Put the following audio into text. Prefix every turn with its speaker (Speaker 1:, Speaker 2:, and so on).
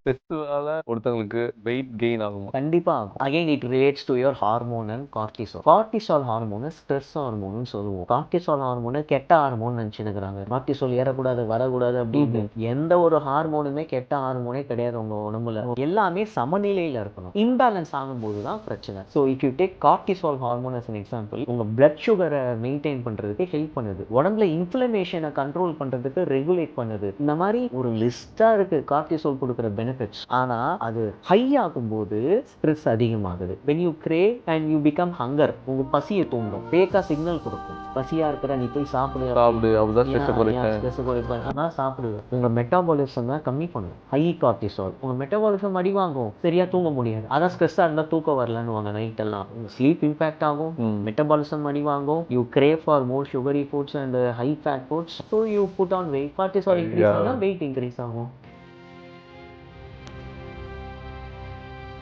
Speaker 1: ஸ்ட்ரெஸ்ஸால ஒருத்தவங்களுக்கு weight gain ஆகுமா?
Speaker 2: கண்டிப்பா ஆகும். Again it relates to your hormone and cortisol. Cortisol hormone stress ஹார்மோன்னு சொல்லுவோம். கார்டிசால் ஹார்மோன் கெட்ட ஹார்மோன் நினைச்சுக்கிறாங்க. கார்டிசால் ஏறக்கூடாது வரக்கூடாது அப்படின்னு. எந்த ஒரு ஹார்மோனுமே கெட்ட ஹார்மோனே கிடையாது உங்க உடம்புல. எல்லாமே சமநிலையில இருக்கணும். இம்பேலன்ஸ் ஆகும்போது தான் பிரச்சனை. So if you take cortisol hormone as an example, உங்க பிளட் சுகரை மெயின்டைன் பண்றதுக்கு ஹெல்ப் பண்ணுது. உடம்புல இன்ஃப்ளமேஷனை கண்ட்ரோல் பண்றதுக்கு ரெகுலேட் பண்ணுது. இந்த மாதிரி ஒரு லிஸ்டா இருக்கு கார்டிசால் கொடுக்குற பெனிஃபிட்ஸ். ஆனா அது ஹை ஆகும்போது ஸ்ட்ரெஸ் அதிகமாகுது. when you crave and you become hunger, உங்க பசியை தூண்டும். ஃபேக்கா சிக்னல் கொடுக்கும். பசியா இருக்கிற நீ போய் சாப்பிடு
Speaker 1: அப்பதான் ஸ்ட்ரெஸ் குறைப்பேன்.
Speaker 2: ஸ்ட்ரெஸ் குறைப்பேன். ஆனால் சாப்பிடுவேன். உங்க மெட்டாபாலிசம் தான் கம்மி பண்ணும். ஹை கார்டிசால் உங்க மெட்டாபாலிசம் அடி வாங்கும். சரியா தூங்க முடியாது. அதான் ஸ்ட்ரெஸ்ஸா இருந்தா தூக்கம் வரலன்னு வாங்க நைட் எல்லாம். உங்க ஸ்லீப் இம்பாக்ட் ஆகும். மெட்டாபாலிசம் அடி வாங்கும். You crave for more sugary foods and high fat foods, so you put on weight. Cortisol increase ஆனா வெயிட் இன்க்ரீஸ் ஆகும்.